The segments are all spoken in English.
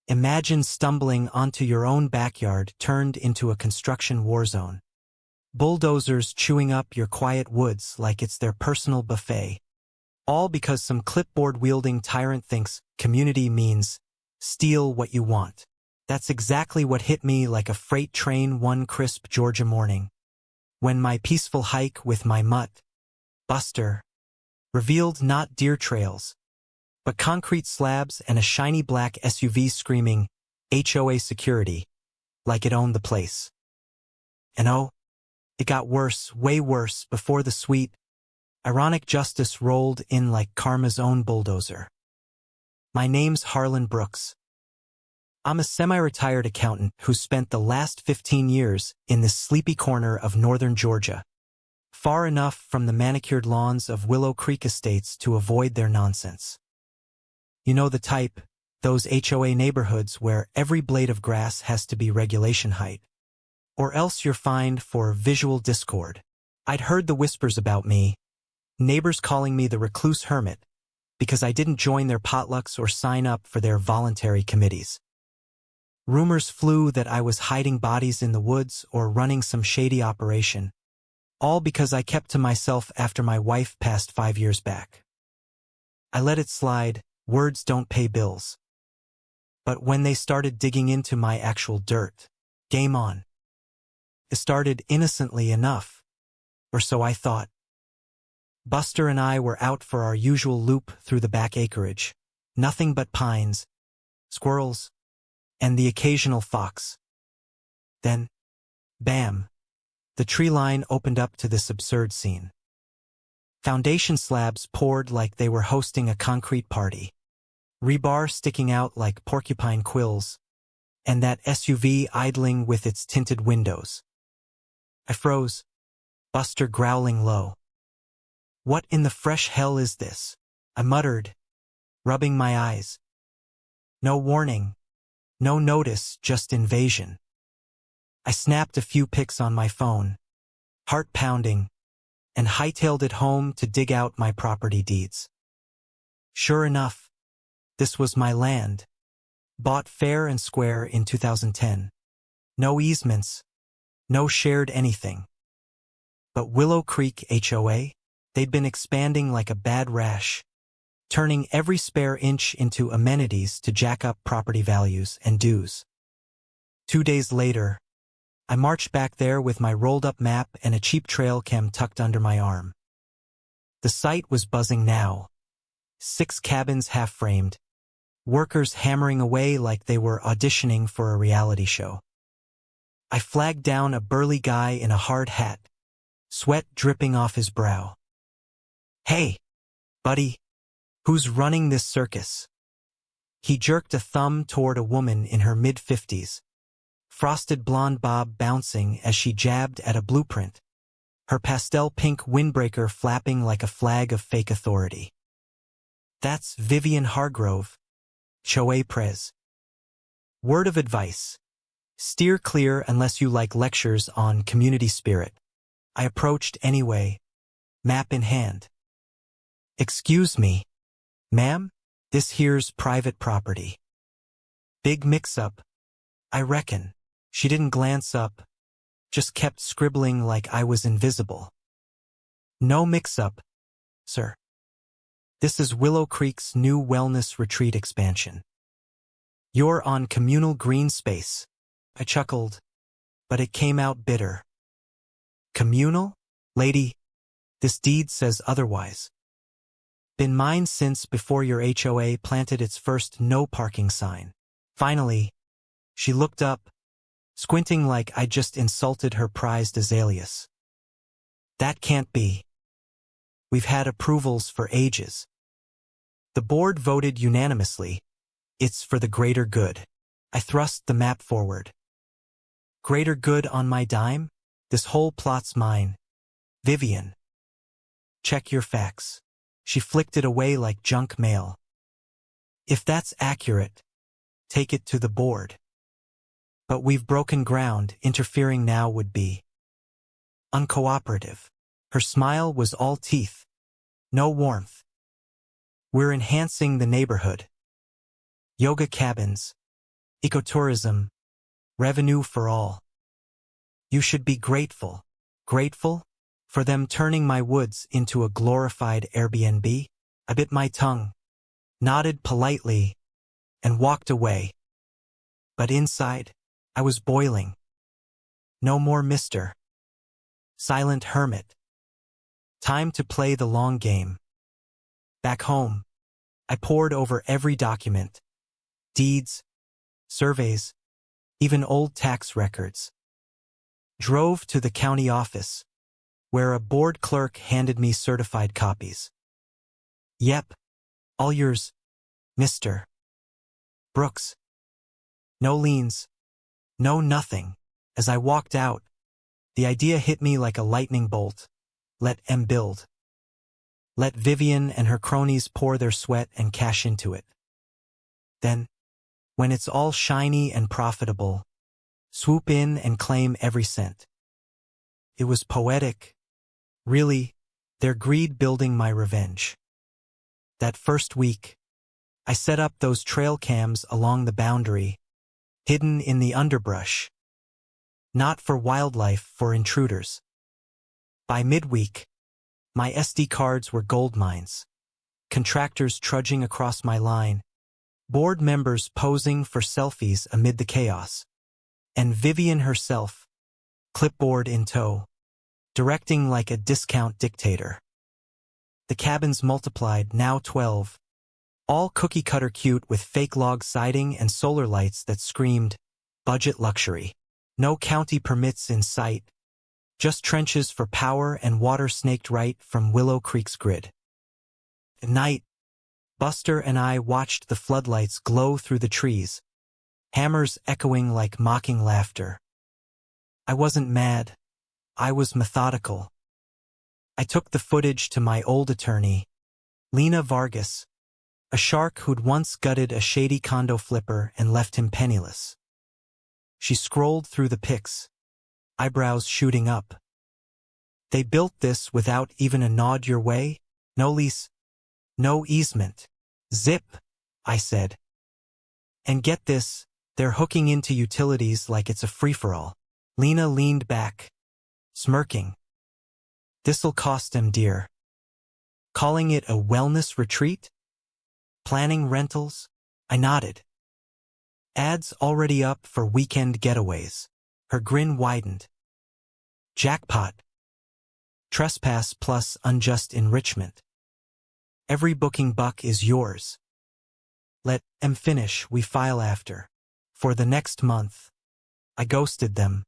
Imagine stumbling onto your own backyard turned into a construction war zone. Bulldozers chewing up your quiet woods like it's their personal buffet. All because some clipboard-wielding tyrant thinks community means steal what you want. That's exactly what hit me like a freight train one crisp Georgia morning, when my peaceful hike with my mutt, Buster, revealed not deer trails, but concrete slabs and a shiny black SUV screaming, HOA security, like it owned the place. And oh, it got worse, way worse, before the sweet, ironic justice rolled in like karma's own bulldozer. My name's Harlan Brooks. I'm a semi-retired accountant who spent the last 15 years in this sleepy corner of northern Georgia, far enough from the manicured lawns of Willow Creek estates to avoid their nonsense. You know the type, those HOA neighborhoods where every blade of grass has to be regulation height, or else you're fined for visual discord. I'd heard the whispers about me, neighbors calling me the recluse hermit, because I didn't join their potlucks or sign up for their voluntary committees. Rumors flew that I was hiding bodies in the woods or running some shady operation, all because I kept to myself after my wife passed 5 years back. I let it slide, words don't pay bills. But when they started digging into my actual dirt, game on. It started innocently enough, or so I thought. Buster and I were out for our usual loop through the back acreage, nothing but pines, squirrels, and the occasional fox. Then, bam, the tree line opened up to this absurd scene. Foundation slabs poured like they were hosting a concrete party, rebar sticking out like porcupine quills, and that SUV idling with its tinted windows. I froze, Buster growling low. "What in the fresh hell is this?" I muttered, rubbing my eyes. No warning, no notice, just invasion. I snapped a few pics on my phone, heart pounding, and hightailed it home to dig out my property deeds. Sure enough, this was my land, bought fair and square in 2010. No easements, no shared anything. But Willow Creek HOA? They'd been expanding like a bad rash, turning every spare inch into amenities to jack up property values and dues. 2 days later, I marched back there with my rolled-up map and a cheap trail cam tucked under my arm. The site was buzzing now. 6 cabins half-framed, workers hammering away like they were auditioning for a reality show. I flagged down a burly guy in a hard hat, sweat dripping off his brow. "Hey, buddy, who's running this circus?" He jerked a thumb toward a woman in her mid-50s, frosted blonde bob bouncing as she jabbed at a blueprint, her pastel pink windbreaker flapping like a flag of fake authority. "That's Vivian Hargrove, HOA Prez. Word of advice: steer clear unless you like lectures on community spirit." I approached anyway, map in hand. "Excuse me, ma'am, this here's private property." Big mix-up, I reckon. She didn't glance up, just kept scribbling like I was invisible. "No mix-up, sir. This is Willow Creek's new wellness retreat expansion. You're on communal green space." I chuckled, but it came out bitter. "Communal? Lady, this deed says otherwise. Been mine since before your HOA planted its first no parking sign." Finally, she looked up, squinting like I just insulted her prized azaleas. "That can't be. We've had approvals for ages. The board voted unanimously. It's for the greater good." I thrust the map forward. "Greater good on my dime? This whole plot's mine. Vivian. Check your facts." She flicked it away like junk mail. "If that's accurate, take it to the board. But we've broken ground, interfering now would be uncooperative." Her smile was all teeth, no warmth. "We're enhancing the neighborhood. Yoga cabins, Ecotourism, revenue for all. You should be grateful. Grateful? For them turning my woods into a glorified Airbnb? I bit my tongue, nodded politely, and walked away. But inside, I was boiling. No more Mr. Silent Hermit. Time to play the long game. Back home, I pored over every document. Deeds, surveys, even old tax records. Drove to the county office, where a board clerk handed me certified copies. Yep, all yours, Mr. Brooks. No liens, no nothing. As I walked out, the idea hit me like a lightning bolt. Let M build. Let Vivian and her cronies pour their sweat and cash into it. Then, when it's all shiny and profitable, swoop in and claim every cent. It was poetic. Really, their greed building my revenge. That first week, I set up those trail cams along the boundary, hidden in the underbrush. Not for wildlife, for intruders. By midweek, my SD cards were gold mines. Contractors trudging across my line, board members posing for selfies amid the chaos, and Vivian herself, clipboard in tow, directing like a discount dictator. The cabins multiplied, now 12, all cookie-cutter cute with fake log siding and solar lights that screamed, budget luxury. No county permits in sight, just trenches for power and water snaked right from Willow Creek's grid. At night, Buster and I watched the floodlights glow through the trees, hammers echoing like mocking laughter. I wasn't mad. I was methodical. I took the footage to my old attorney, Lena Vargas, a shark who'd once gutted a shady condo flipper and left him penniless. She scrolled through the pics, eyebrows shooting up. They built this without even a nod your way? No lease, no easement. Zip, I said. And get this, they're hooking into utilities like it's a free-for-all. Lena leaned back, smirking. This'll cost them dear. Calling it a wellness retreat? Planning rentals? I nodded. Ads already up for weekend getaways. Her grin widened. Jackpot. Trespass plus unjust enrichment. Every booking buck is yours. Let M finish, we file after. For the next month, I ghosted them.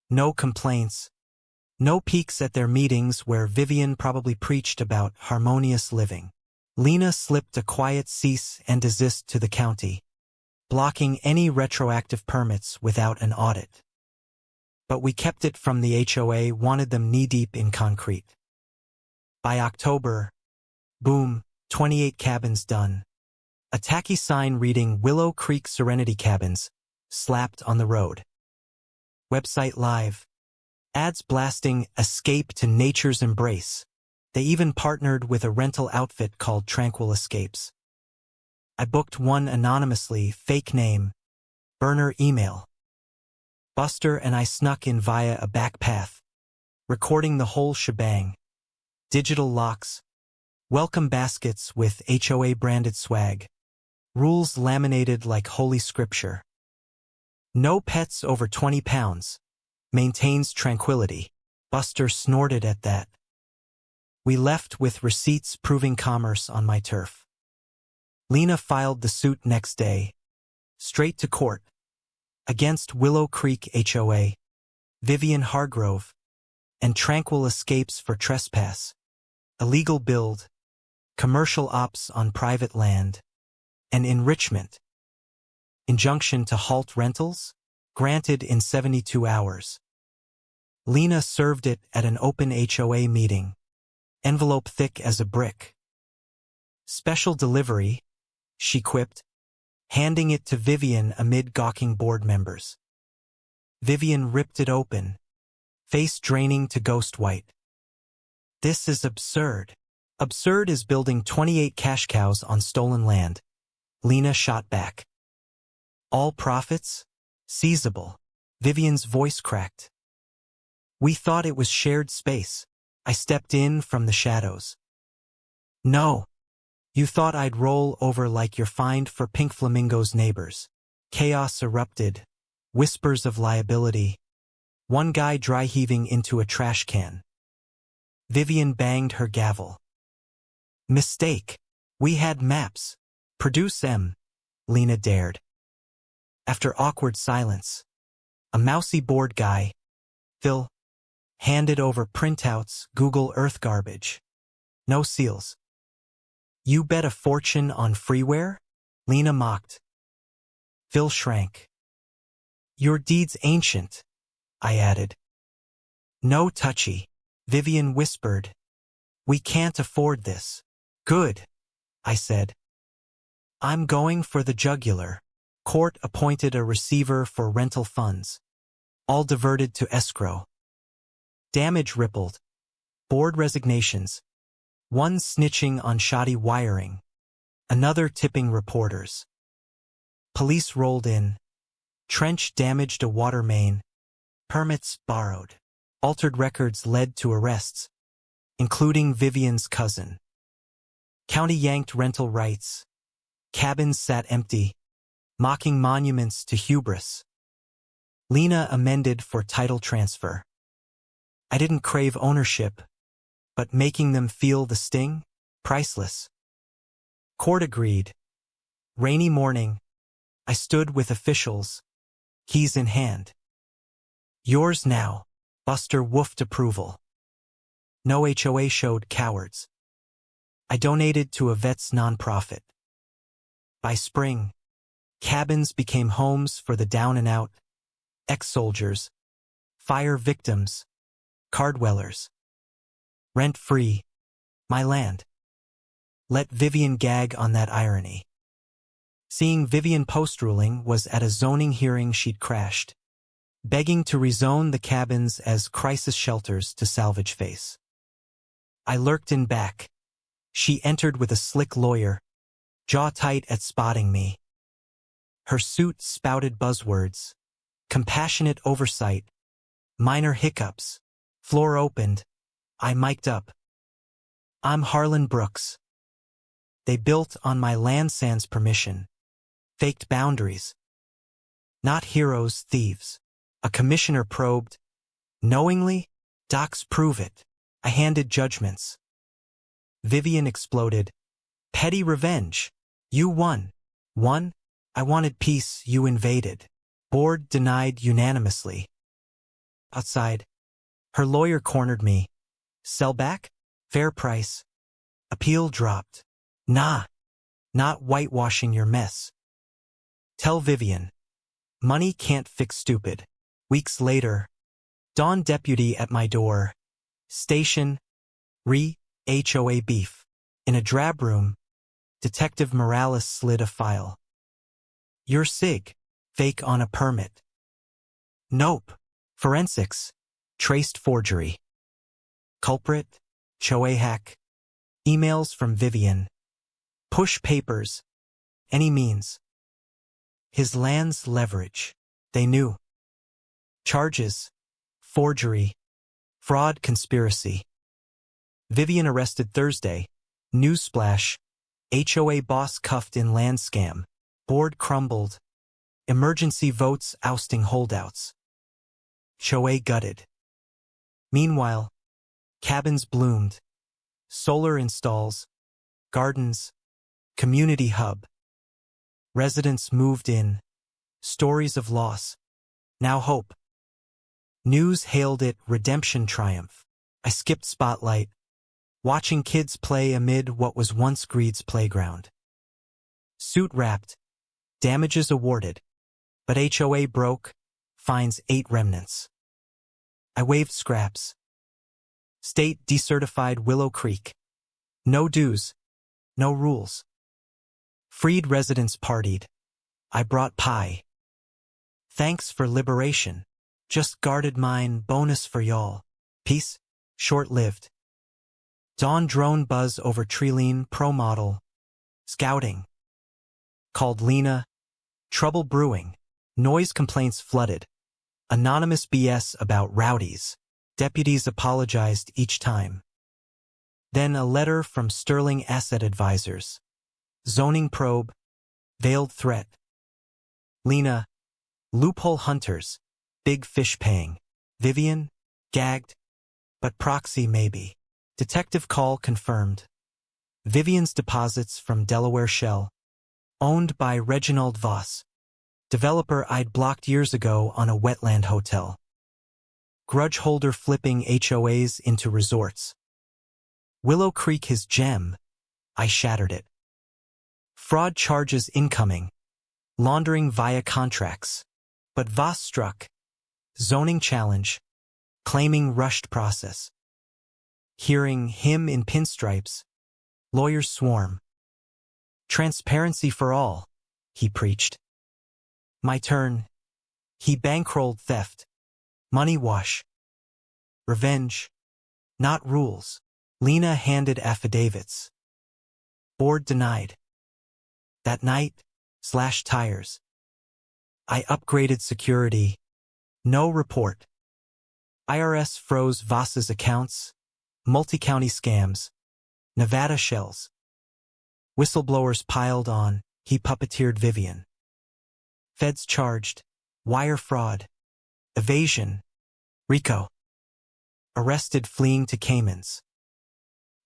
No complaints. No peeks at their meetings where Vivian probably preached about harmonious living. Lena slipped a quiet cease and desist to the county, blocking any retroactive permits without an audit. But we kept it from the HOA, wanted them knee-deep in concrete. By October, boom, 28 cabins done. A tacky sign reading Willow Creek Serenity Cabins, slapped on the road. Website live. Ads blasting escape to nature's embrace. They even partnered with a rental outfit called Tranquil Escapes. I booked one anonymously, fake name, burner email. Buster and I snuck in via a back path, recording the whole shebang. Digital locks, welcome baskets with HOA branded swag, rules laminated like holy scripture. No pets over 20 pounds, maintains tranquility. Buster snorted at that. We left with receipts proving commerce on my turf. Lena filed the suit next day, straight to court, against Willow Creek HOA, Vivian Hargrove, and Tranquil Escapes for trespass, illegal build, commercial ops on private land, and enrichment. Injunction to halt rentals, granted in 72 hours. Lena served it at an open HOA meeting, envelope thick as a brick. Special delivery, she quipped, handing it to Vivian amid gawking board members. Vivian ripped it open, face draining to ghost white. This is absurd. Absurd is building 28 cash cows on stolen land. Lena shot back. All profits? Seizable. Vivian's voice cracked. We thought it was shared space. I stepped in from the shadows. No. You thought I'd roll over like you're fined for Pink Flamingo's neighbors. Chaos erupted. Whispers of liability. One guy dry-heaving into a trash can. Vivian banged her gavel. Mistake. We had maps. Produce M. Lena dared. After awkward silence, a mousy bored guy, Phil, handed over printouts, Google Earth garbage. No seals. You bet a fortune on freeware? Lena mocked. Phil shrank. Your deed's ancient, I added. No touchy, Vivian whispered. We can't afford this. Good, I said. I'm going for the jugular. Court appointed a receiver for rental funds. All diverted to escrow. Damage rippled. Board resignations. One snitching on shoddy wiring. Another tipping reporters. Police rolled in. Trench damaged a water main. Permits borrowed. Altered records led to arrests, including Vivian's cousin. County yanked rental rights. Cabins sat empty, mocking monuments to hubris. Lena amended for title transfer. I didn't crave ownership, but making them feel the sting? Priceless. Court agreed. Rainy morning. I stood with officials, keys in hand. Yours now. Buster woofed approval. No HOA showed cowards. I donated to a vet's nonprofit. By spring, cabins became homes for the down and out, ex-soldiers, fire victims, car-dwellers. Rent-free. My land. Let Vivian gag on that irony. Seeing Vivian post-ruling was at a zoning hearing she'd crashed, begging to rezone the cabins as crisis shelters to salvage face. I lurked in back. She entered with a slick lawyer, jaw tight at spotting me. Her suit spouted buzzwords, compassionate oversight, minor hiccups. Floor opened. I mic'd up. I'm Harlan Brooks. They built on my land sans permission. Faked boundaries. Not heroes, thieves. A commissioner probed. Knowingly? Docs prove it. I handed judgments. Vivian exploded. Petty revenge. You won. Won? I wanted peace, you invaded. Board denied unanimously. Outside, her lawyer cornered me. Sell back? Fair price. Appeal dropped. Nah. Not whitewashing your mess. Tell Vivian. Money can't fix stupid. Weeks later, dawn deputy at my door. Station. HOA beef. In a drab room, Detective Morales slid a file. Your SIG. Fake on a permit. Nope. Forensics. Traced forgery. Culprit. HOA hack. Emails from Vivian. Push papers. Any means. His land's leverage. They knew. Charges. Forgery. Fraud conspiracy. Vivian arrested Thursday. Newsflash. HOA boss cuffed in land scam. Board crumbled. Emergency votes ousting holdouts. HOA gutted. Meanwhile, cabins bloomed. Solar installs. Gardens. Community hub. Residents moved in. Stories of loss. Now hope. News hailed it redemption triumph. I skipped spotlight, watching kids play amid what was once greed's playground. Suit wrapped. Damages awarded. But HOA broke. Fines 8 remnants. I waved scraps. State decertified Willow Creek. No dues. No rules. Freed residents partied. I brought pie. Thanks for liberation. Just guarded mine, bonus for y'all. Peace? Short-lived. Dawn drone buzz over Treeline Pro model. Scouting. Called Lena. Trouble brewing. Noise complaints flooded. Anonymous BS about rowdies. Deputies apologized each time. Then a letter from Sterling Asset Advisors. Zoning probe. Veiled threat. Lena. Loophole hunters. Big fish paying. Vivian. Gagged. But proxy maybe. Detective call confirmed. Vivian's deposits from Delaware Shell. Owned by Reginald Voss. Developer I'd blocked years ago on a wetland hotel. Grudge holder flipping HOAs into resorts. Willow Creek his gem. I shattered it. Fraud charges incoming. Laundering via contracts. But Voss struck. Zoning challenge. Claiming rushed process. Hearing him in pinstripes. Lawyers swarm. Transparency for all, he preached. My turn. He bankrolled theft. Money wash. Revenge. Not rules. Lena handed affidavits. Board denied. That night, slashed tires. I upgraded security. No report. IRS froze Voss's accounts. Multi-county scams. Nevada shells. Whistleblowers piled on. He puppeteered Vivian. Feds charged. Wire fraud. Evasion. RICO. Arrested fleeing to Caymans.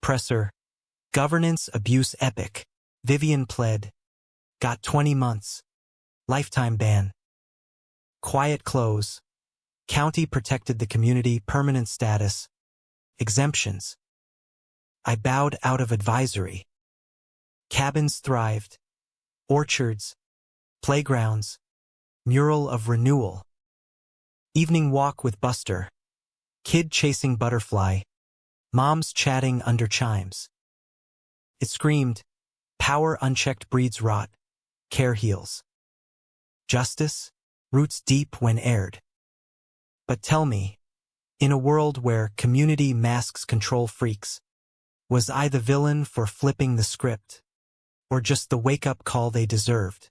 Presser. Governance abuse epic. Vivian pled. Got 20 months. Lifetime ban. Quiet close. County protected the community permanent status. Exemptions. I bowed out of advisory. Cabins thrived. Orchards. Playgrounds. Mural of renewal. Evening walk with Buster. Kid chasing butterfly. Moms chatting under chimes. It screamed, power unchecked breeds rot. Care heals. Justice? Roots deep when aired. But tell me, in a world where community masks control freaks, was I the villain for flipping the script? Or just the wake-up call they deserved?